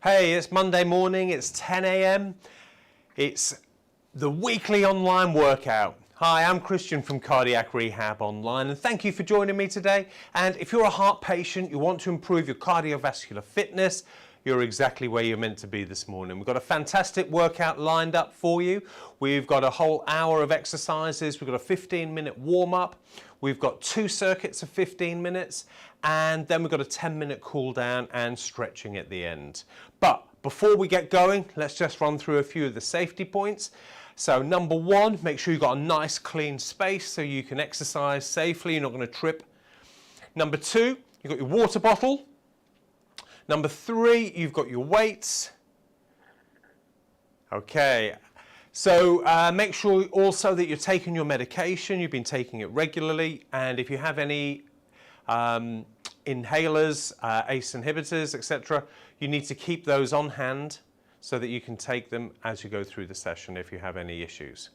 Hey, it's Monday morning, it's 10 a.m. It's the weekly online workout. Hi, I'm Christian from Cardiac Rehab Online, and thank you for joining me today. And if you're a heart patient, you want to improve your cardiovascular fitness, you're exactly where you're meant to be this morning. We've got a fantastic workout lined up for you. We've got a whole hour of exercises. We've got a 15-minute warm-up. We've got 2 circuits of 15 minutes, and then we've got a 10-minute cool down and stretching at the end. But before we get going, let's just run through a few of the safety points. So number 1, make sure you've got a nice clean space so you can exercise safely, you're not going to trip. Number 2, you've got your water bottle. Number 3, you've got your weights. Okay, so make sure also that you're taking your medication, you've been taking it regularly, and if you have any inhalers, ACE inhibitors, etc., you need to keep those on hand so that you can take them as you go through the session if you have any issues.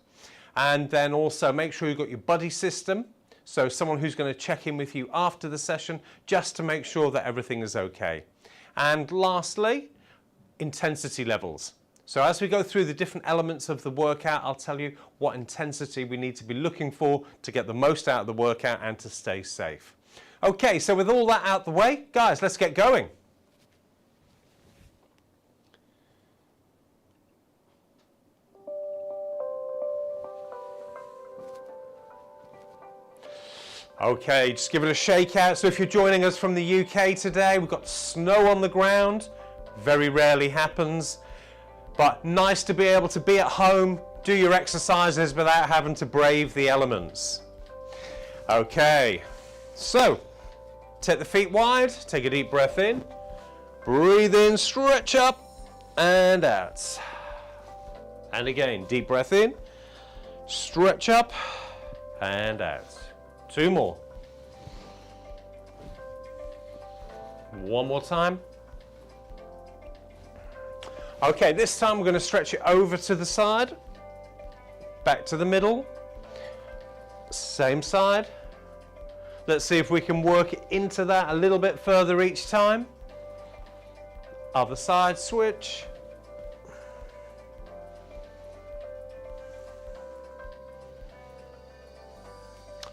And then also make sure you've got your buddy system, so someone who's going to check in with you after the session just to make sure that everything is okay. And lastly, intensity levels. So as we go through the different elements of the workout, I'll tell you what intensity we need to be looking for to get the most out of the workout and to stay safe. Okay, so with all that out the way, guys, let's get going. Okay, just give it a shake out. So if you're joining us from the UK today, we've got snow on the ground. Very rarely happens, but nice to be able to be at home, do your exercises without having to brave the elements. Okay, so take the feet wide, take a deep breath in, breathe in, stretch up and out. And again, deep breath in, stretch up and out. 2 more. 1 more time. Okay, this time we're going to stretch it over to the side, back to the middle, same side. Let's see if we can work into that a little bit further each time. Other side, switch.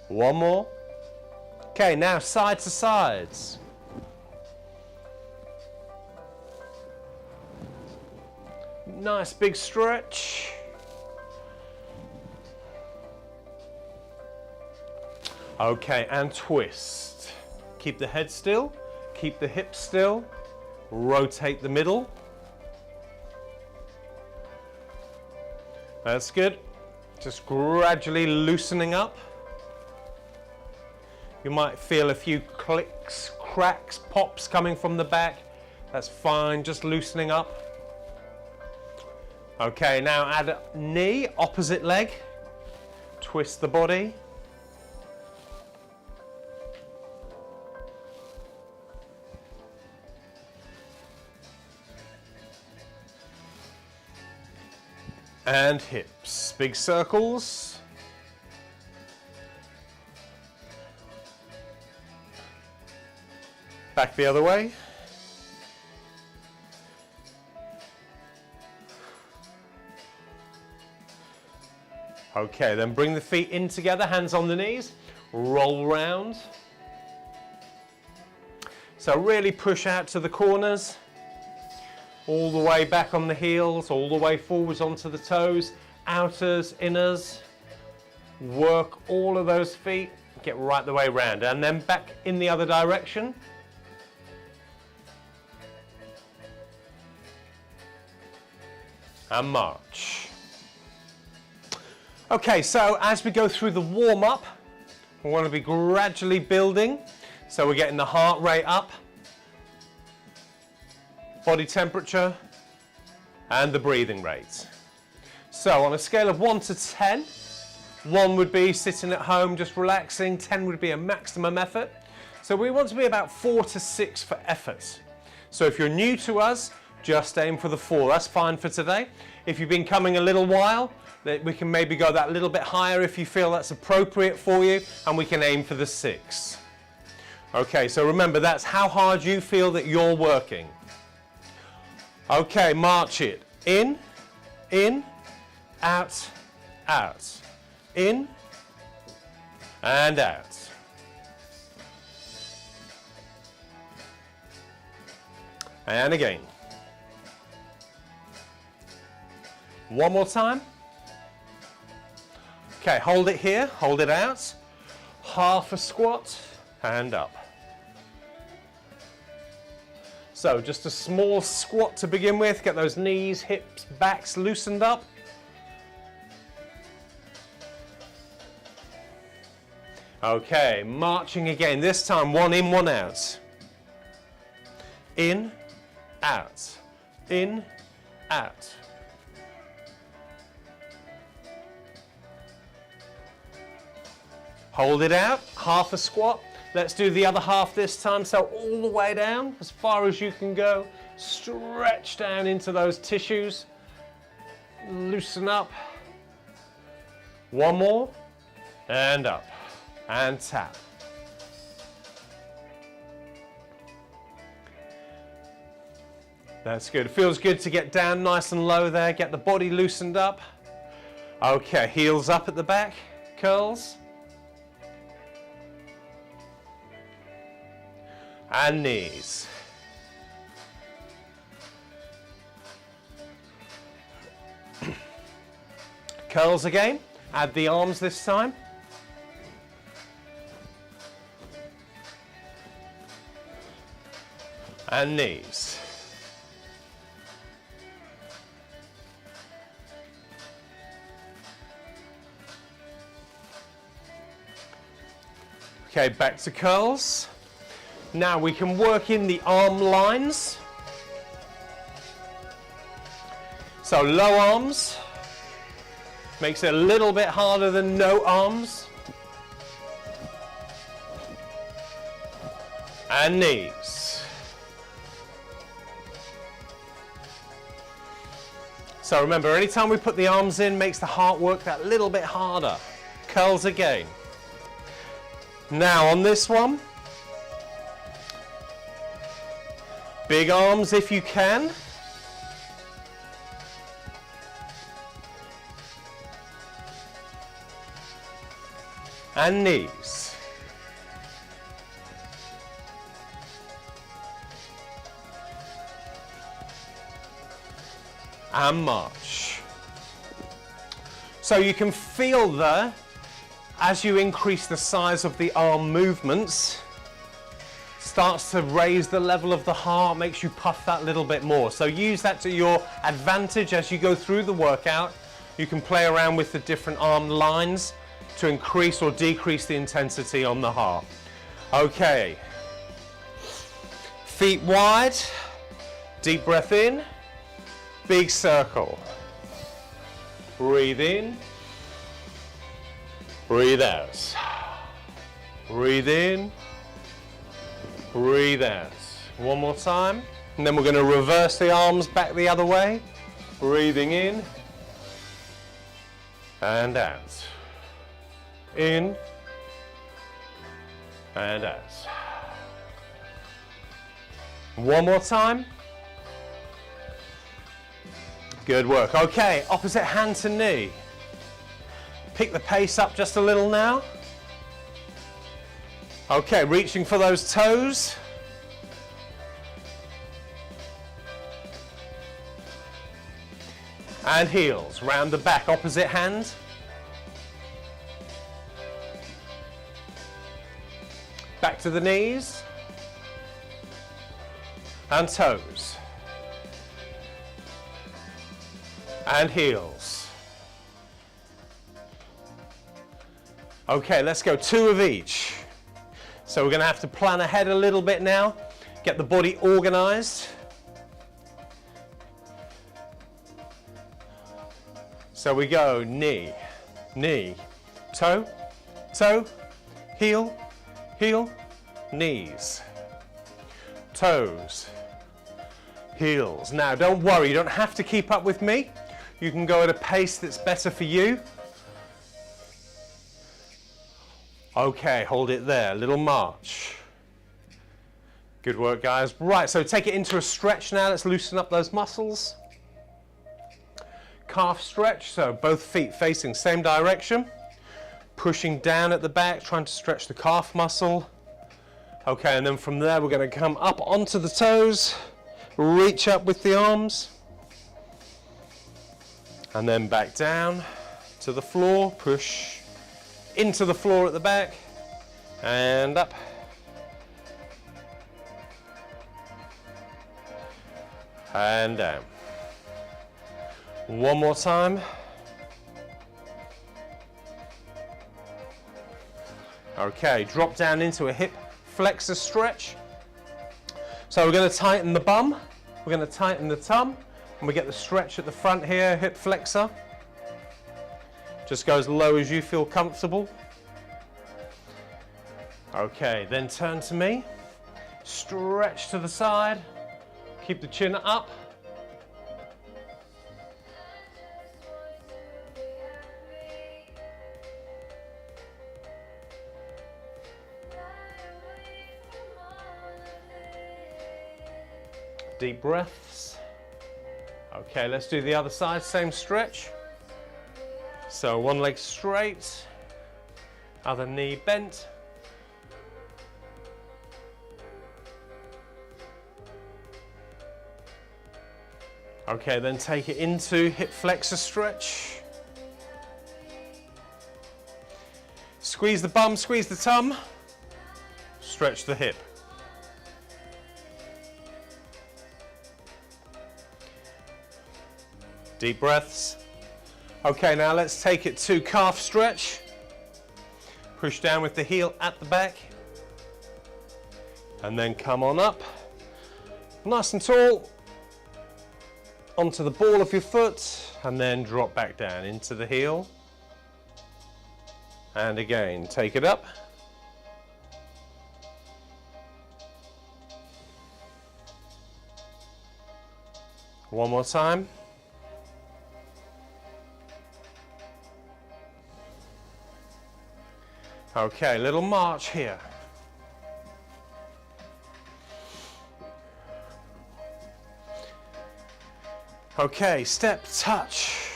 One more. Okay, now side to sides. Nice big stretch. Okay, and twist. Keep the head still, keep the hips still, rotate the middle. That's good. Just gradually loosening up. You might feel a few clicks, cracks, pops coming from the back. That's fine, just loosening up. Okay, now add a knee, opposite leg. Twist the body. And hips, big circles. Back the other way. Okay, then bring the feet in together, hands on the knees, roll round. So really push out to the corners, all the way back on the heels, all the way forwards onto the toes, outers, inners. Work all of those feet, get right the way round, and then back in the other direction. And march. Okay, so as we go through the warm-up, we want to be gradually building. So we're getting the heart rate up, body temperature, and the breathing rate. So on a scale of 1 to 10, 1 would be sitting at home just relaxing, 10 would be a maximum effort. So we want to be about 4 to 6 for effort. So if you're new to us, just aim for the 4, that's fine for today. If you've been coming a little while, we can maybe go that little bit higher if you feel that's appropriate for you, and we can aim for the 6. Okay, so remember, that's how hard you feel that you're working. Okay, march it. In, out, out. In, and out. And again. One more time. Okay, hold it here, hold it out. Half a squat, and up. So just a small squat to begin with. Get those knees, hips, backs loosened up. Okay, marching again. This time, one in, one out. In, out. In, out. Hold it out, half a squat. Let's do the other half this time. So all the way down, as far as you can go. Stretch down into those tissues. Loosen up. One more, and up, and tap. That's good. It feels good to get down nice and low there. Get the body loosened up. Okay, heels up at the back, curls. And knees. Curls again. Add the arms this time. And knees. Okay, back to curls. Now we can work in the arm lines. So low arms makes it a little bit harder than no arms. And knees. So remember, anytime we put the arms in, makes the heart work that little bit harder. Curls again. Now on this one, big arms if you can. And knees. And march. So you can feel there, as you increase the size of the arm movements, starts to raise the level of the heart, makes you puff that little bit more. So use that to your advantage as you go through the workout. You can play around with the different arm lines to increase or decrease the intensity on the heart. Okay. Feet wide, deep breath in, big circle. Breathe in, breathe out. Breathe in, breathe out. One more time. And then we're going to reverse the arms back the other way. Breathing in and out. In and out. One more time. Good work. Okay, opposite hand to knee. Pick the pace up just a little now. Okay, reaching for those toes. And heels, round the back, opposite hand. Back to the knees. And toes. And heels. Okay, let's go 2 of each. So we're going to have to plan ahead a little bit now, get the body organized. So we go knee, knee, toe, toe, heel, heel, knees, toes, heels. Now don't worry, you don't have to keep up with me. You can go at a pace that's better for you. Okay, hold it there, little march. Good work, guys. Right, so take it into a stretch now. Let's loosen up those muscles. Calf stretch, so both feet facing same direction. Pushing down at the back, trying to stretch the calf muscle. Okay, and then from there we're going to come up onto the toes, reach up with the arms, and then back down to the floor, push into the floor at the back, and up. And down. One more time. Okay, drop down into a hip flexor stretch. So we're going to tighten the bum, we're going to tighten the tum, and we get the stretch at the front here, hip flexor. Just go as low as you feel comfortable. Okay, then turn to me, stretch to the side, keep the chin up. Deep breaths. Okay, let's do the other side, same stretch. So one leg straight, other knee bent. Okay, then take it into hip flexor stretch. Squeeze the bum, squeeze the tum, stretch the hip. Deep breaths. Okay, now let's take it to calf stretch. Push down with the heel at the back. And then come on up. Nice and tall. Onto the ball of your foot. And then drop back down into the heel. And again, take it up. One more time. Okay, little march here. Okay, step, touch.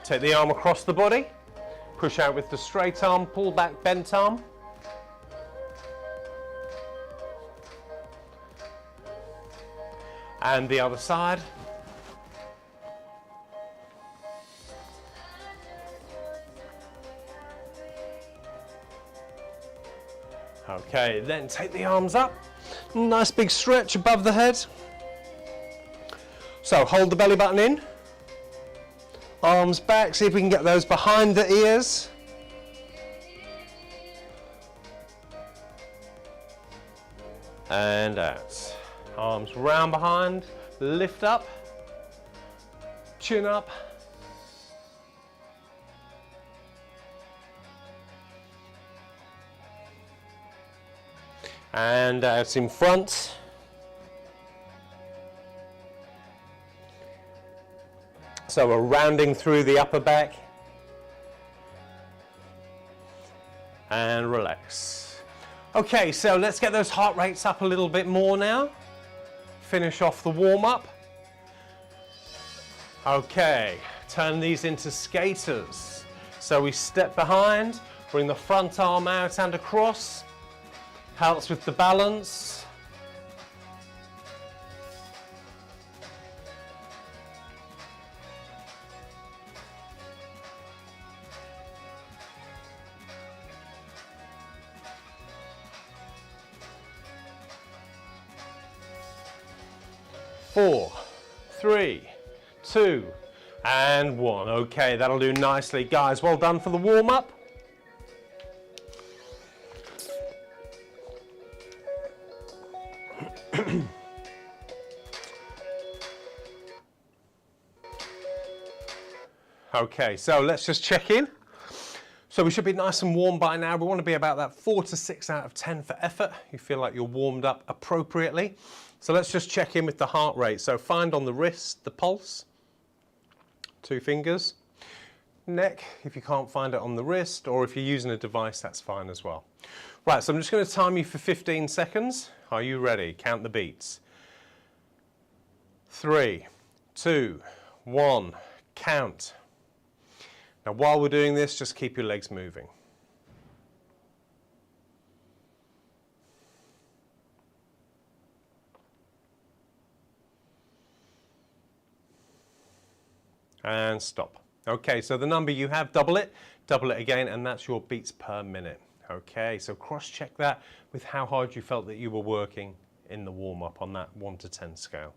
Take the arm across the body. Push out with the straight arm, pull back, bent arm. And the other side. Okay, then take the arms up. Nice big stretch above the head. So hold the belly button in. Arms back, see if we can get those behind the ears. And out. Arms round behind, lift up, chin up. And out in front. So we're rounding through the upper back. And relax. Okay, so let's get those heart rates up a little bit more now. Finish off the warm-up. Okay, turn these into skaters. So we step behind, bring the front arm out and across. Helps with the balance. Four, three, two, and one. Okay, that'll do nicely. Guys, well done for the warm-up. Okay, so let's just check in. So we should be nice and warm by now. We want to be about that 4 to 6 out of 10 for effort. You feel like you're warmed up appropriately. So let's just check in with the heart rate. So find on the wrist the pulse, 2 fingers. neck if you can't find it on the wrist, or if you're using a device, that's fine as well. Right, so I'm just going to time you for 15 seconds. Are you ready? Count the beats. 3, 2, 1, count. Now while we're doing this, just keep your legs moving. And stop. Okay, so the number you have, double it again, and that's your beats per minute. Okay, so cross-check that with how hard you felt that you were working in the warm-up on that 1 to 10 scale.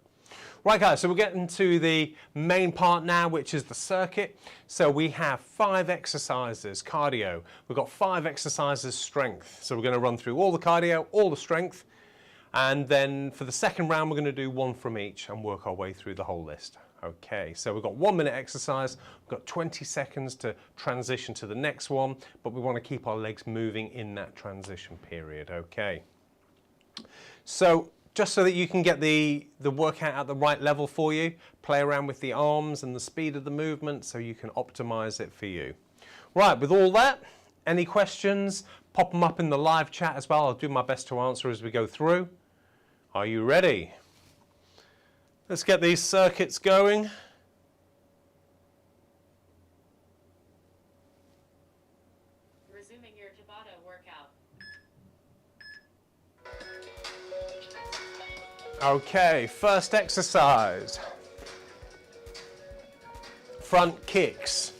Right guys, so we're getting to the main part now, which is the circuit. So we have 5 exercises, cardio. We've got 5 exercises, strength. So we're going to run through all the cardio, all the strength, and then for the second round, we're going to do 1 from each and work our way through the whole list. Okay, so we've got 1 minute exercise, we've got 20 seconds to transition to the next one, but we want to keep our legs moving in that transition period, okay. So just so that you can get the workout at the right level for you, play around with the arms and the speed of the movement so you can optimize it for you. Right, with all that, any questions, pop them up in the live chat as well. I'll do my best to answer as we go through. Are you ready? Let's get these circuits going. Resuming your Tabata workout. Okay, first exercise. Front kicks.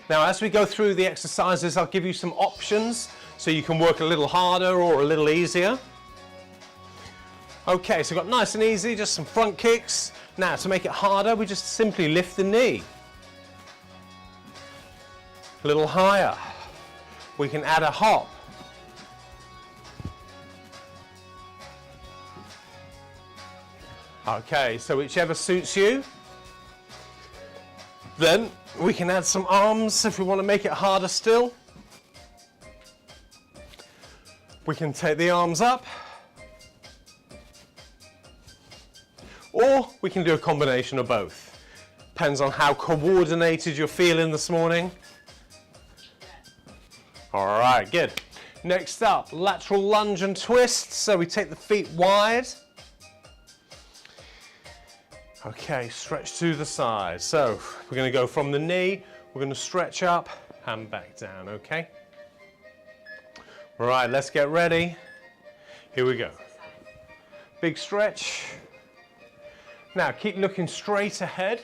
Now, as we go through the exercises, I'll give you some options so you can work a little harder or a little easier. Okay, so we've got nice and easy, just some front kicks. Now, to make it harder, we just simply lift the knee. A little higher. We can add a hop. Okay, so whichever suits you. Then we can add some arms if we want to make it harder still. We can take the arms up, or we can do a combination of both. Depends on how coordinated you're feeling this morning. All right, good. Next up, lateral lunge and twist. So we take the feet wide. Okay, stretch to the side. So we're going to go from the knee, we're going to stretch up and back down, okay? All right, let's get ready. Here we go. Big stretch. Now keep looking straight ahead.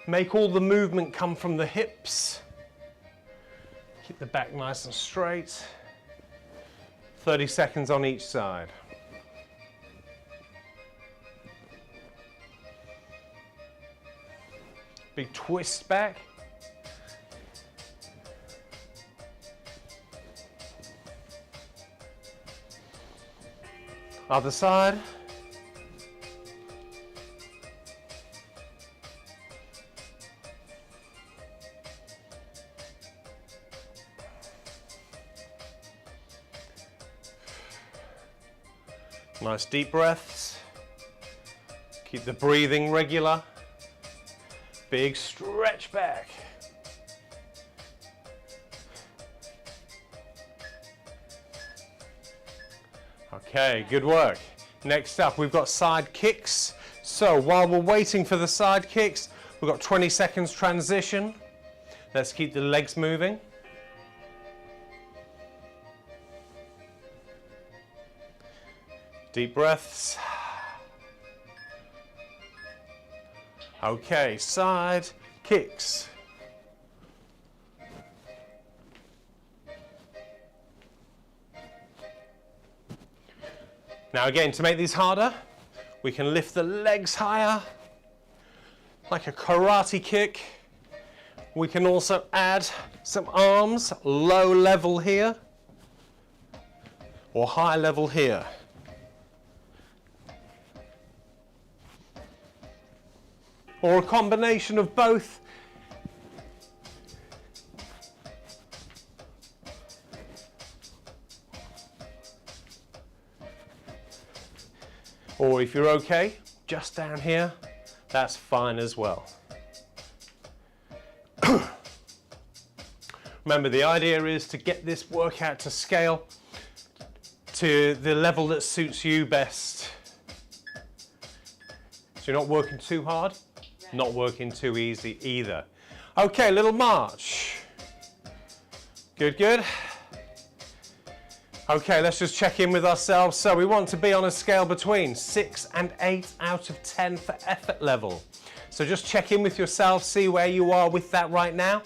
Make all the movement come from the hips. Keep the back nice and straight. 30 seconds on each side. Big twist back. Other side. Nice deep breaths. Keep the breathing regular. Big stretch back. Okay, good work. Next up, we've got side kicks. So while we're waiting for the side kicks, we've got 20 seconds transition. Let's keep the legs moving. Deep breaths. Okay, side kicks. Now again, to make these harder, we can lift the legs higher, like a karate kick. We can also add some arms, low level here, or high level here. Or a combination of both. Or if you're okay, just down here, that's fine as well. Remember, the idea is to get this workout to scale to the level that suits you best. So you're not working too hard, not working too easy either. Okay, little march. Good, good. Okay, let's just check in with ourselves. So we want to be on a scale between 6 and 8 out of 10 for effort level. So just check in with yourself, see where you are with that right now.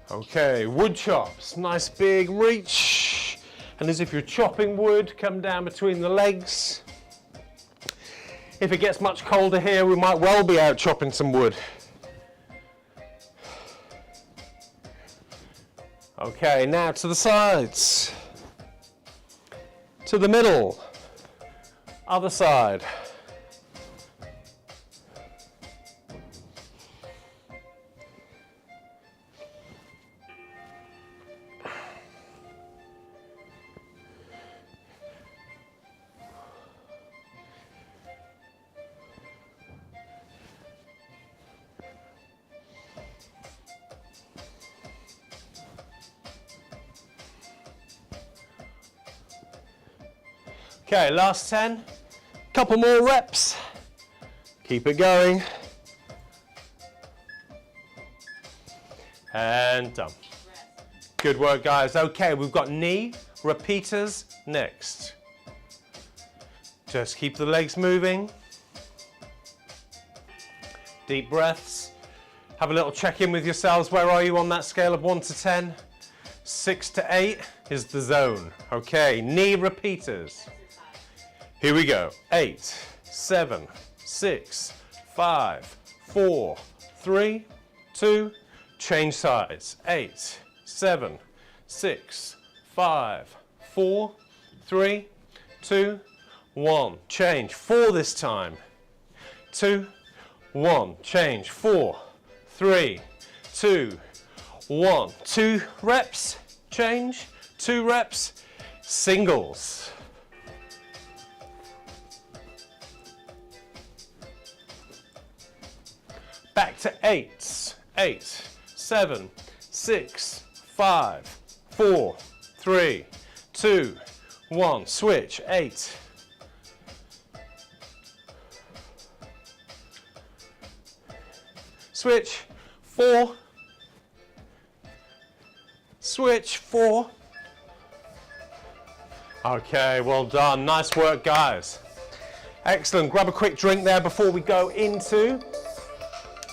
Okay, wood chops, nice big reach. And as if you're chopping wood, come down between the legs. If it gets much colder here, we might well be out chopping some wood. Okay, now to the sides. To the middle. Other side. Okay, last 10, couple more reps, keep it going, and done. Good work, guys. Okay, we've got knee repeaters next. Just keep the legs moving, deep breaths, have a little check-in with yourselves. Where are you on that scale of 1 to 10? 6 to 8 is the zone. Okay, knee repeaters. Here we go. 8, 7, 6, 5, 4, 3, 2, change sides. 8, 7, 6, 5, 4, 3, 2, 1. Change. 4 this time. 2, 1. Change. 4, 3, 2, 1. 2 reps. Change. 2 reps. Singles. Back to 8s. 8, 7, 6, 5, 4, 3, 2, 1. Switch. 8. Switch. 4. Switch. 4. Okay, well done. Nice work, guys. Excellent. Grab a quick drink there before we go into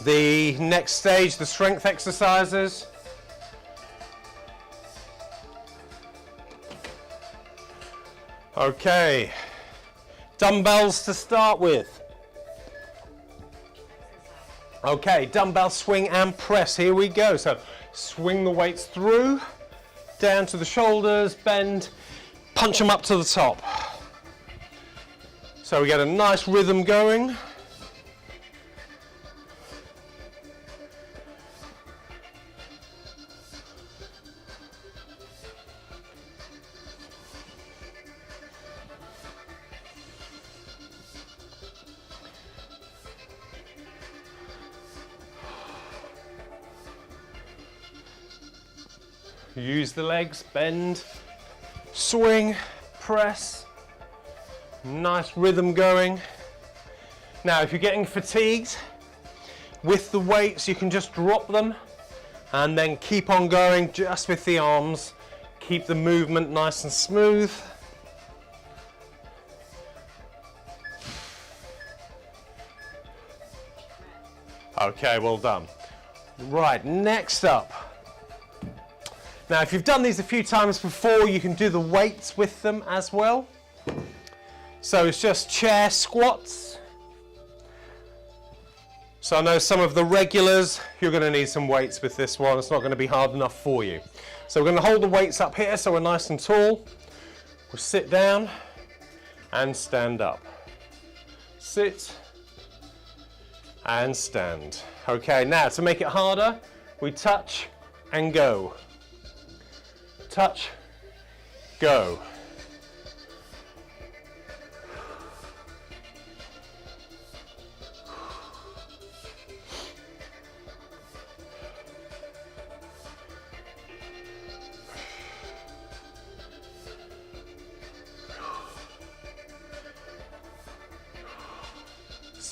the next stage, the strength exercises. Okay, dumbbells to start with. Okay, dumbbell swing and press, here we go. So swing the weights through, down to the shoulders, bend, punch them up to the top. So we get a nice rhythm going. Use the legs, bend, swing, press. Nice rhythm going. Now, if you're getting fatigued with the weights, you can just drop them and then keep on going just with the arms. Keep the movement nice and smooth. Okay, well done. Right, next up. Now, if you've done these a few times before, you can do the weights with them as well. So it's just chair squats. So I know some of the regulars, you're going to need some weights with this one. It's not going to be hard enough for you. So we're going to hold the weights up here so we're nice and tall. We'll sit down and stand up. Sit and stand. Okay, now to make it harder, we touch and go. Touch, go.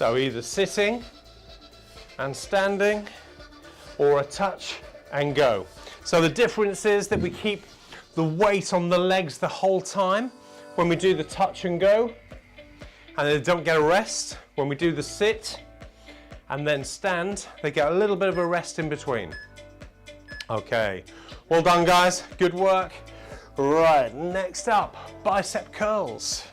So either sitting and standing, or a touch and go. So the difference is that we keep the weight on the legs the whole time when we do the touch and go, and they don't get a rest. When we do the sit and then stand, they get a little bit of a rest in between. Okay, well done guys, good work. Right, next up, bicep curls.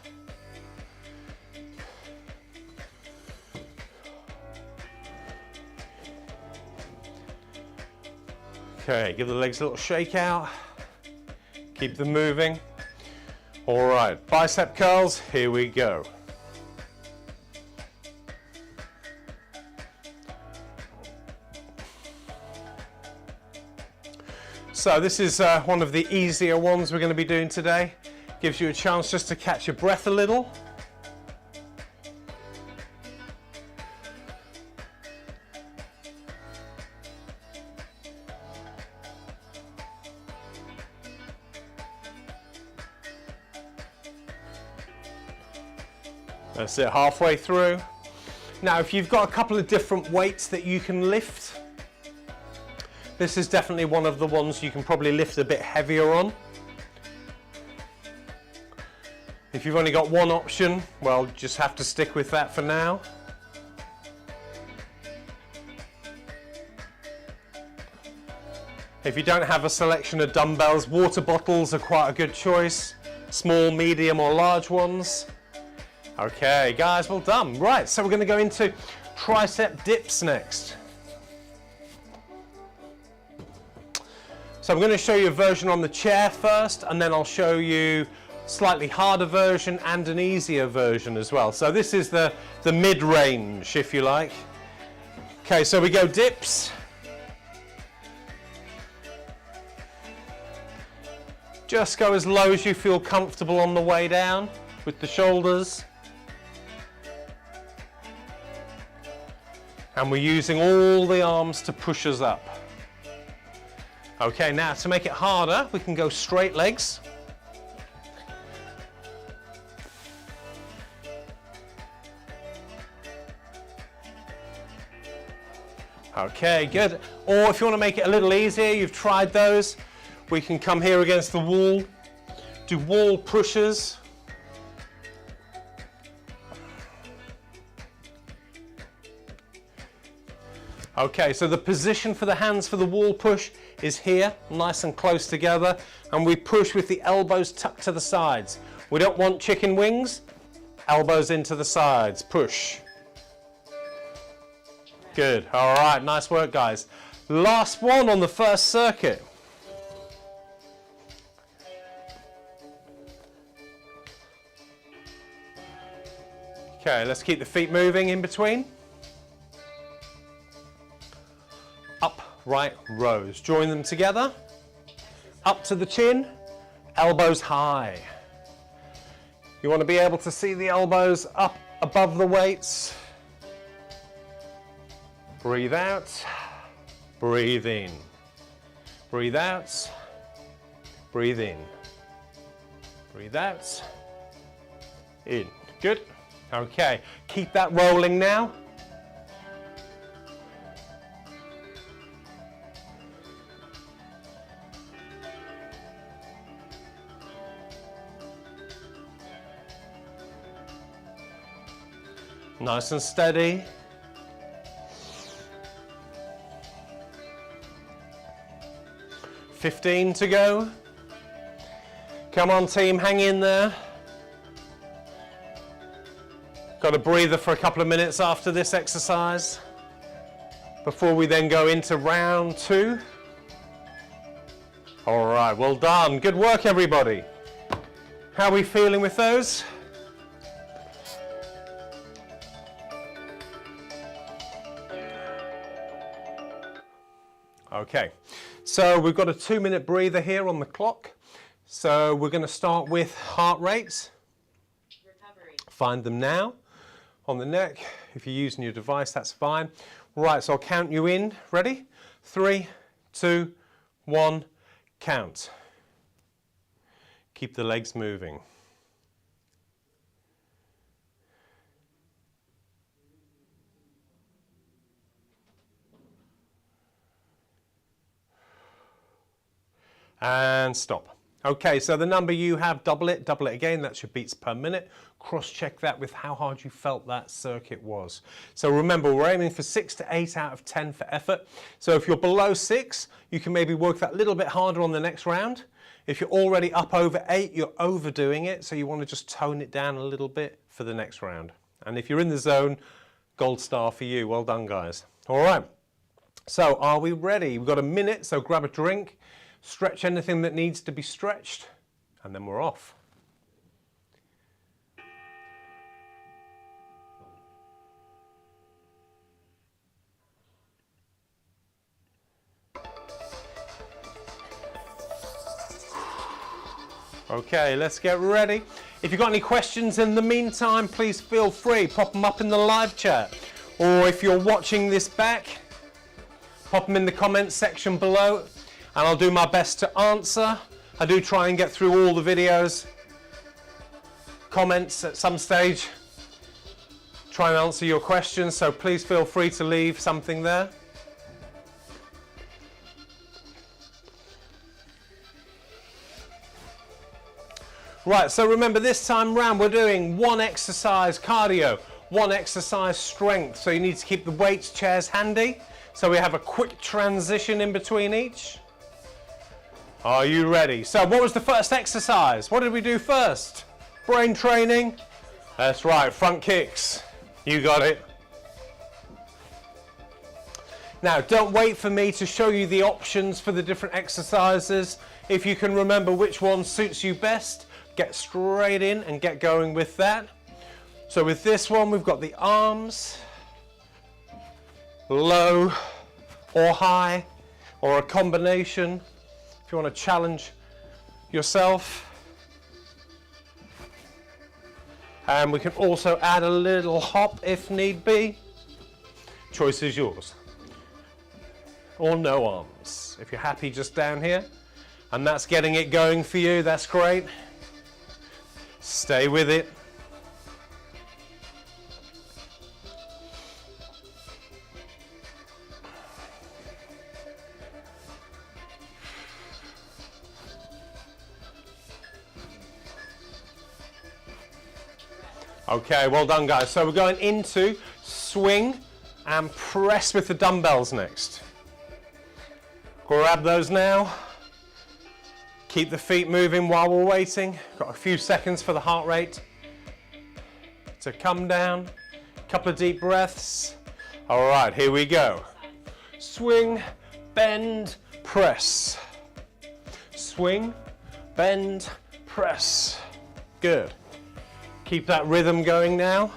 Okay, give the legs a little shake out. Keep them moving. All right, bicep curls, here we go. So this is one of the easier ones we're going to be doing today. Gives you a chance just to catch your breath a little. That's it, halfway through. Now, if you've got a couple of different weights that you can lift, this is definitely one of the ones you can probably lift a bit heavier on. If you've only got one option, well, just have to stick with that for now. If you don't have a selection of dumbbells, water bottles are quite a good choice. Small, medium or large ones. Okay, guys, well done. Right, so we're going to go into tricep dips next. So I'm going to show you a version on the chair first, and then I'll show you a slightly harder version and an easier version as well. So this is the mid-range, if you like. Okay, so we go dips. Just go as low as you feel comfortable on the way down with the shoulders. And we're using all the arms to push us up. Okay, now to make it harder, we can go straight legs. Okay, good. Or if you want to make it a little easier, you've tried those, we can come here against the wall, do wall pushes. Okay, so the position for the hands for the wall push is here, nice and close together, and we push with the elbows tucked to the sides. We don't want chicken wings, elbows into the sides, push. Good, all right, nice work guys. Last one on the first circuit. Okay, let's keep the feet moving in between. Upright rows. Join them together. Up to the chin, elbows high. You want to be able to see the elbows up above the weights. Breathe out, breathe in. Breathe out, breathe in. Breathe out, in. Good. Okay, keep that rolling now. Nice and steady. $15 to go. Come on team, hang in there. Got a breather for a couple of minutes after this exercise before we then go into round 2. All right, well done. Good work everybody. How are we feeling with those? Okay, so we've got a 2-minute breather here on the clock. So we're going to start with heart rates. Recovery. Find them now on the neck. If you're using your device, that's fine. Right, so I'll count you in. Ready? 3, 2, 1, count. Keep the legs moving. and stop. Okay, so the number you have, double it again, that's your beats per minute. Cross-check that with how hard you felt that circuit was. So remember, we're aiming for 6 to 8 out of 10 for effort. So if you're below 6, you can maybe work that little bit harder on the next round. If you're already up over 8, you're overdoing it, so you want to just tone it down a little bit for the next round. And if you're in the zone, gold star for you. Well done, guys. All right, so are we ready? We've got a minute, so grab a drink, stretch anything that needs to be stretched, and then we're off. Okay, let's get ready. If you've got any questions in the meantime, please feel free, pop them up in the live chat. Or if you're watching this back, pop them in the comments section below, and I'll do my best to answer. I do try and get through all the videos, comments at some stage, try and answer your questions, so please feel free to leave something there. Right, so remember this time round we're doing one exercise cardio, one exercise strength. So you need to keep the weights, chairs handy. So we have a quick transition in between each. Are you ready? So what was the first exercise? What did we do first? Brain training? That's right, front kicks. You got it. Now don't wait for me to show you the options for the different exercises. If you can remember which one suits you best, get straight in and get going with that. So with this one, we've got the arms, low or high, or a combination, if you want to challenge yourself. And we can also add a little hop if need be. Choice is yours. Or no arms. If you're happy just down here, and that's getting it going for you, that's great. Stay with it. Okay, well done, guys. So we're going into swing and press with the dumbbells next. Grab those now. Keep the feet moving while we're waiting. Got a few seconds for the heart rate to come down. A couple of deep breaths. All right, here we go. Swing, bend, press. Swing, bend, press. Good. Keep that rhythm going now.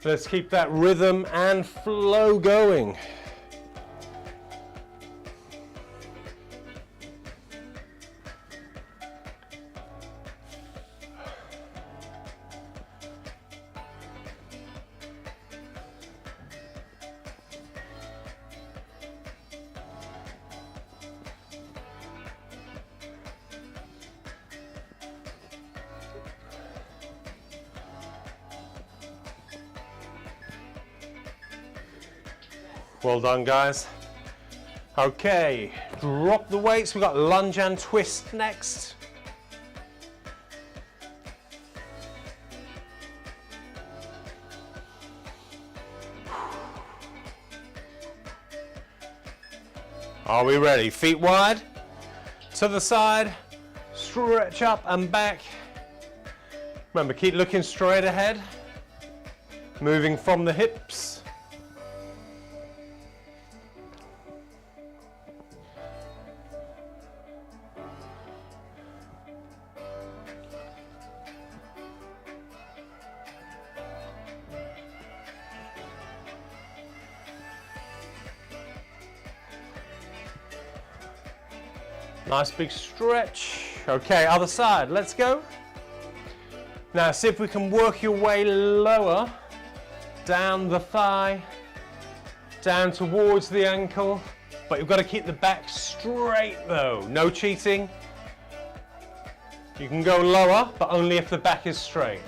Let's keep that rhythm and flow going. Well done, guys. Okay, drop the weights. We've got lunge and twist next. Are we ready? Feet wide, to the side, stretch up and back. Remember, keep looking straight ahead, moving from the hips. Nice big stretch. Okay, other side, let's go. Now see if we can work your way lower, down the thigh, down towards the ankle, but you've got to keep the back straight though. No cheating. You can go lower, but only if the back is straight.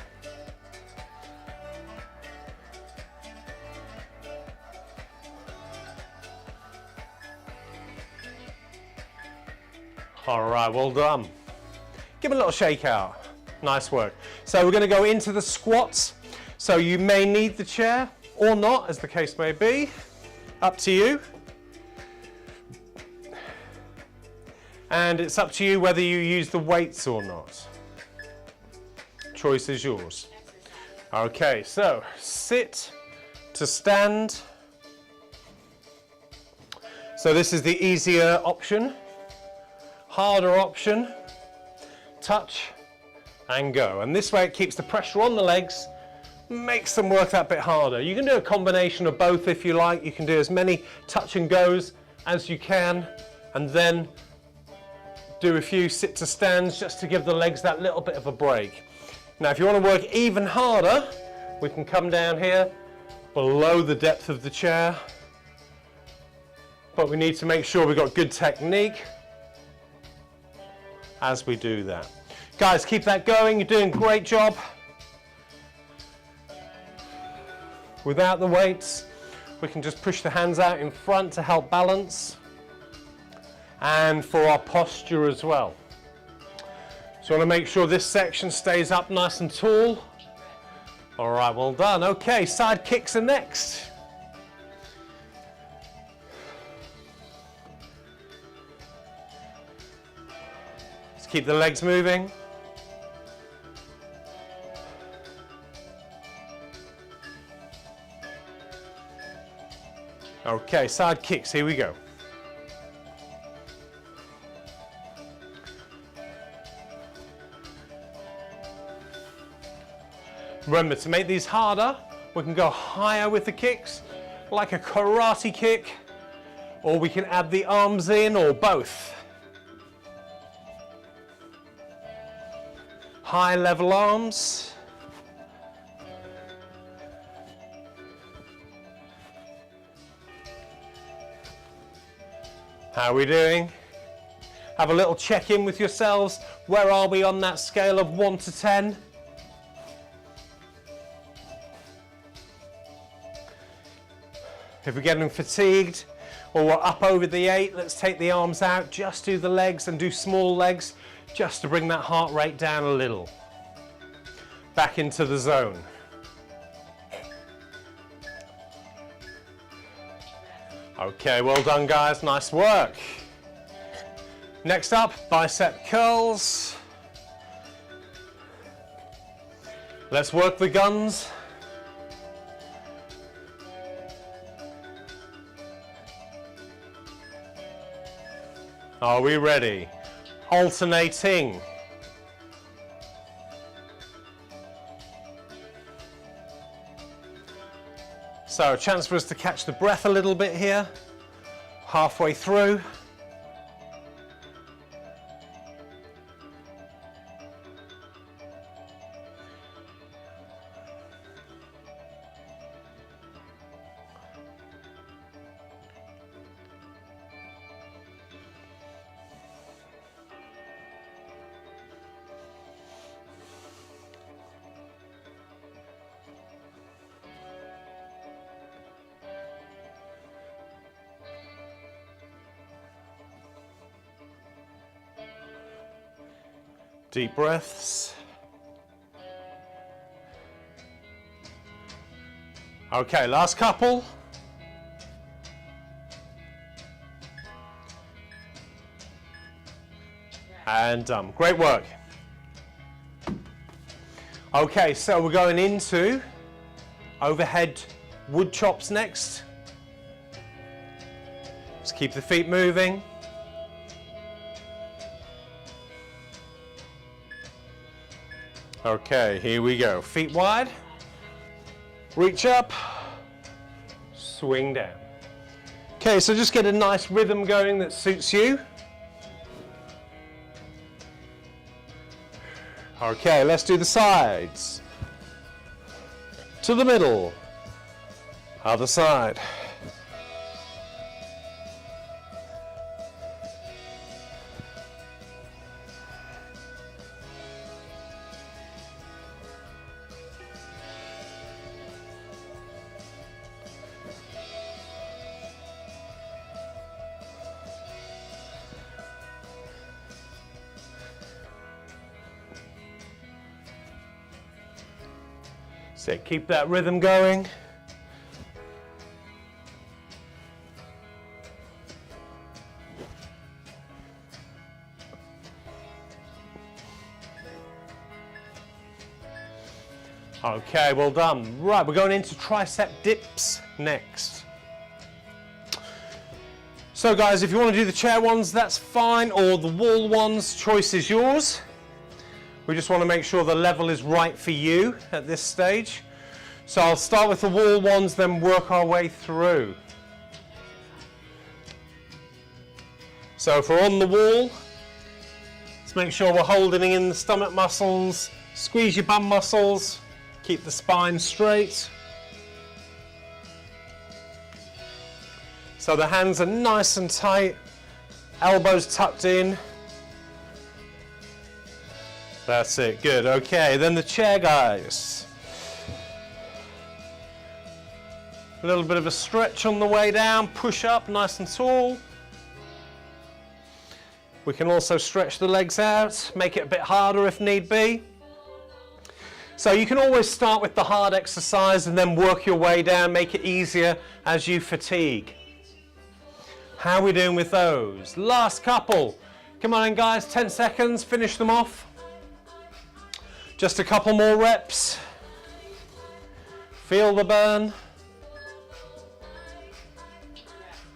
All right, well done. Give it a little shake out. Nice work. So we're going to go into the squats. So you may need the chair or not, as the case may be. Up to you. And it's up to you whether you use the weights or not. Choice is yours. Okay, so sit to stand. So this is the easier option. Harder option, touch and go. And this way it keeps the pressure on the legs, makes them work that bit harder. You can do a combination of both if you like. You can do as many touch and goes as you can, and then do a few sit to stands just to give the legs that little bit of a break. Now if you want to work even harder, we can come down here below the depth of the chair, but we need to make sure we've got good technique as we do that. Guys, keep that going. You're doing a great job. Without the weights, we can just push the hands out in front to help balance and for our posture as well. So I want to make sure this section stays up nice and tall. All right, well done. Okay, side kicks are next. Keep the legs moving. Okay, side kicks, here we go. Remember, to make these harder, we can go higher with the kicks, like a karate kick, or we can add the arms in, or both. High level arms. How are we doing? Have a little check in with yourselves. Where are we on that scale of 1 to 10? If we're getting fatigued or we're up over the 8, let's take the arms out, just do the legs and do small legs, just to bring that heart rate down a little. Back into the zone. Okay, well done guys, nice work. Next up, bicep curls. Let's work the guns. Are we ready? Alternating. So a chance for us to catch the breath a little bit here, halfway through. Deep breaths. Okay, last couple. And done. Great work. Okay, so we're going into overhead wood chops next. Just keep the feet moving. Okay, here we go. Feet wide, reach up, swing down. Okay, so just get a nice rhythm going that suits you. Okay, let's do the sides. To the middle. Other side. So keep that rhythm going. Okay, well done. Right, we're going into tricep dips next. So guys, if you want to do the chair ones, that's fine, or the wall ones, choice is yours. We just want to make sure the level is right for you at this stage. So I'll start with the wall ones, then work our way through. So if we're on the wall, let's make sure we're holding in the stomach muscles, squeeze your bum muscles, keep the spine straight. So the hands are nice and tight, elbows tucked in. That's it, good. Okay, then the chair, guys. A little bit of a stretch on the way down, push up nice and tall. We can also stretch the legs out, make it a bit harder if need be. So you can always start with the hard exercise and then work your way down, make it easier as you fatigue. How are we doing with those? Last couple. Come on in guys, 10 seconds, finish them off. Just a couple more reps. Feel the burn.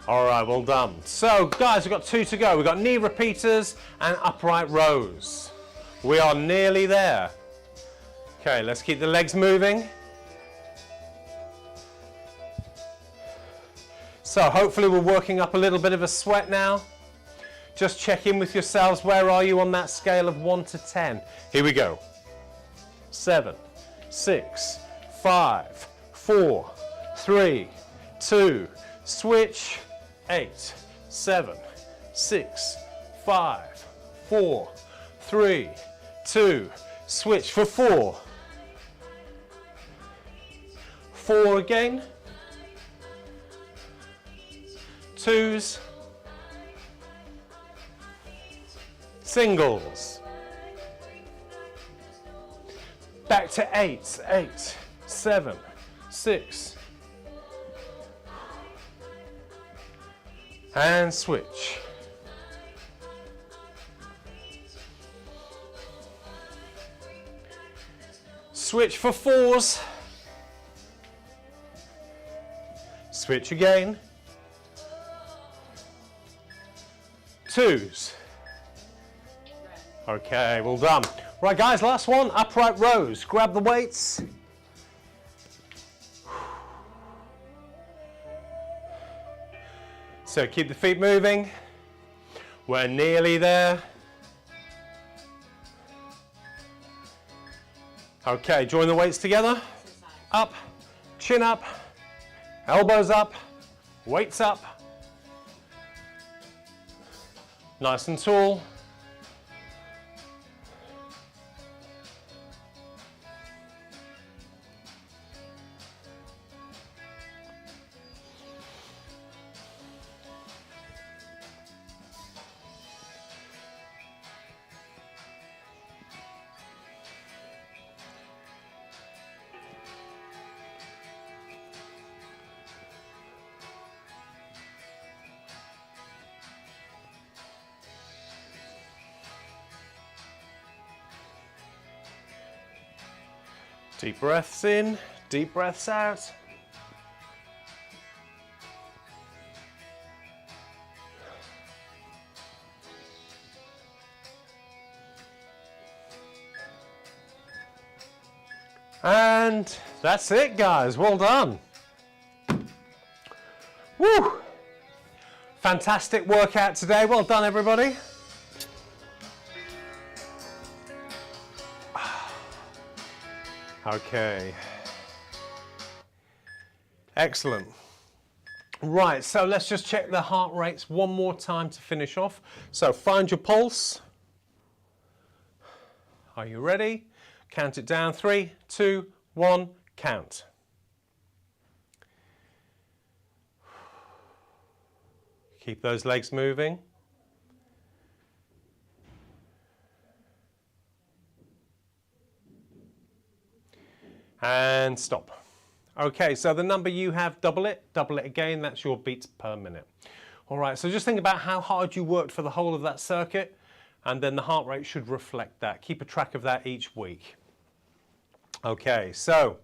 All right, well done. So guys, we've got 2 to go. We've got knee repeaters and upright rows. We are nearly there. Okay, let's keep the legs moving. So hopefully we're working up a little bit of a sweat now. Just check in with yourselves. Where are you on that scale of 1 to 10? Here we go. 7, 6, 5, 4, 3, 2, switch. 8, 7, 6, 5, 4, 3, 2, switch for 4. 4 again. 2s. Singles. Back to 8, 8, 7, 6. And switch. Switch for 4s. Switch again. 2s. Okay, well done. Right guys, last one, upright rows. Grab the weights. So keep the feet moving. We're nearly there. Okay, join the weights together. Up, chin up, elbows up, weights up. Nice and tall. Deep breaths in, deep breaths out. And that's it, guys. Well done. Woo! Fantastic workout today. Well done, everybody. Okay. Excellent. Right, so let's just check the heart rates one more time to finish off. So find your pulse. Are you ready? Count it down. 3, 2, 1, count. Keep those legs moving. And stop. Okay, so the number you have, double it again, that's your beats per minute. All right, so just think about how hard you worked for the whole of that circuit, and then the heart rate should reflect that. Keep a track of that each week. Okay, so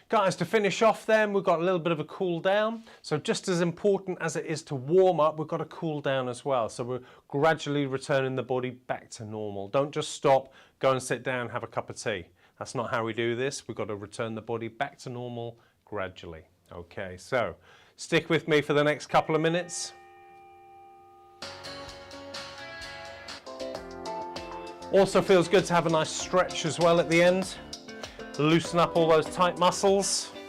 guys, to finish off then, we've got a little bit of a cool down. So just as important as it is to warm up, we've got to cool down as well. So we're gradually returning the body back to normal. Don't just stop, go and sit down, have a cup of tea. That's not how we do this. We've got to return the body back to normal gradually. Okay, so stick with me for the next couple of minutes. Also feels good to have a nice stretch as well at the end. Loosen up all those tight muscles. Workout pause.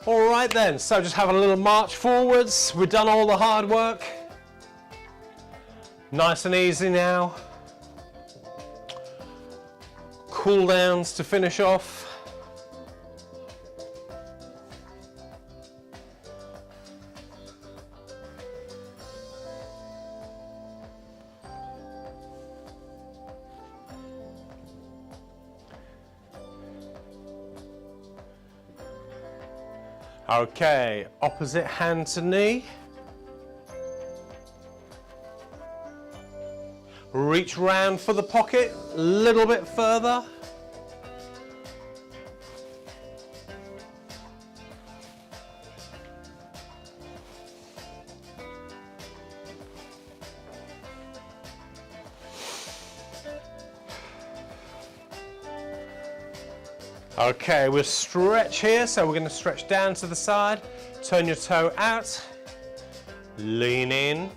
All right then, so just have a little march forwards. We've done all the hard work. Nice and easy now. Cool downs to finish off. Okay, opposite hand to knee. Reach round for the pocket, a little bit further. Okay, we'll stretch here, so we're going to stretch down to the side, turn your toe out, lean in.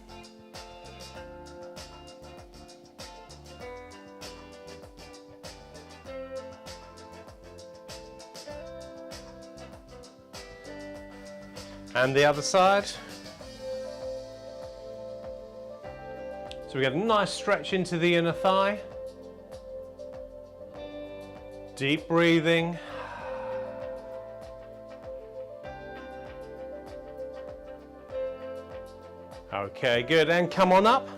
And the other side. So we get a nice stretch into the inner thigh. Deep breathing. Okay, good, and come on up.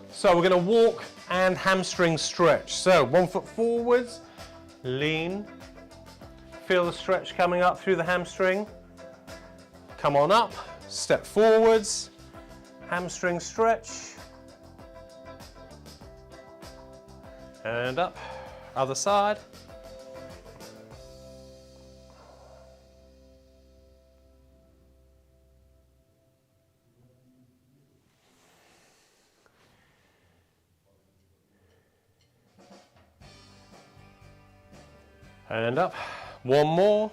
So we're going to walk and hamstring stretch. So 1 foot forwards, lean. Feel the stretch coming up through the hamstring. Come on up, step forwards, hamstring stretch. And up, other side. And up, one more.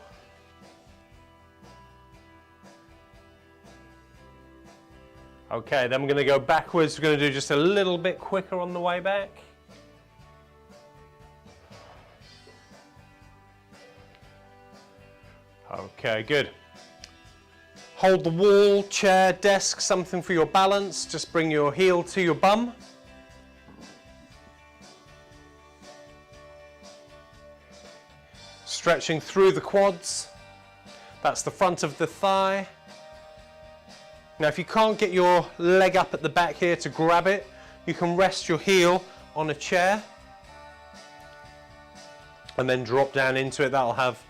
Okay, then we're going to go backwards. We're going to do just a little bit quicker on the way back. Okay, good. Hold the wall, chair, desk, something for your balance. Just bring your heel to your bum. Stretching through the quads. That's the front of the thigh. Now if you can't get your leg up at the back here to grab it, you can rest your heel on a chair and then drop down into it. That'll have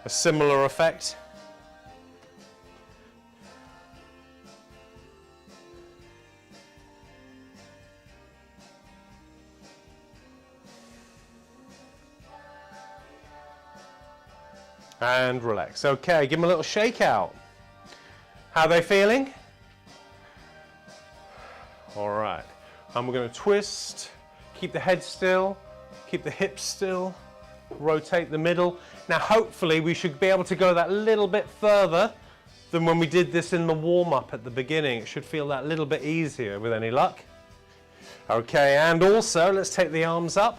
a similar effect. And relax. Okay, give them a little shake out. How are they feeling? All right, and we're going to twist, keep the head still, keep the hips still, rotate the middle. Now hopefully we should be able to go that little bit further than when we did this in the warm-up at the beginning. It should feel that little bit easier with any luck. Okay, and also let's take the arms up,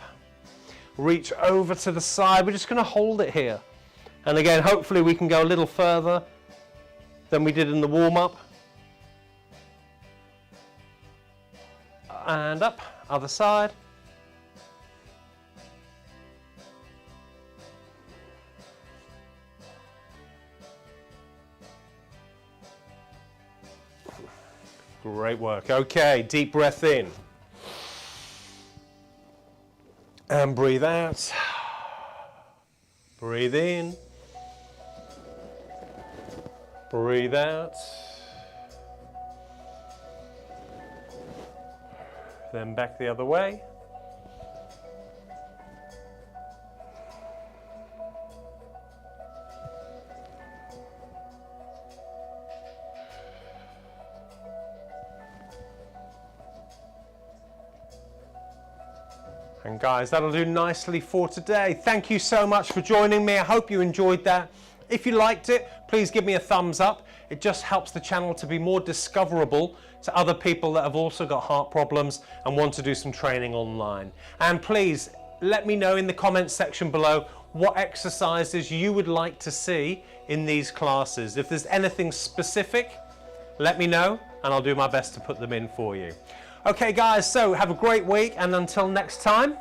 reach over to the side. We're just going to hold it here. And again, hopefully we can go a little further than we did in the warm-up. And up, other side. Great work. Okay, deep breath in. And breathe out. Breathe in. Breathe out. Then back the other way. And guys, that'll do nicely for today. Thank you so much for joining me. I hope you enjoyed that. If you liked it, please give me a thumbs up. It just helps the channel to be more discoverable to other people that have also got heart problems and want to do some training online. And please let me know in the comments section below what exercises you would like to see in these classes. If there's anything specific, let me know and I'll do my best to put them in for you. Okay guys, so have a great week, and until next time,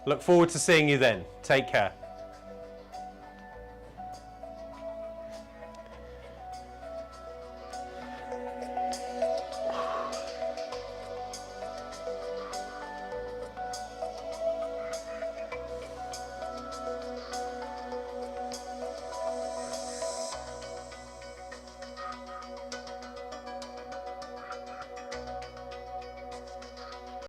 look forward to seeing you then. Take care.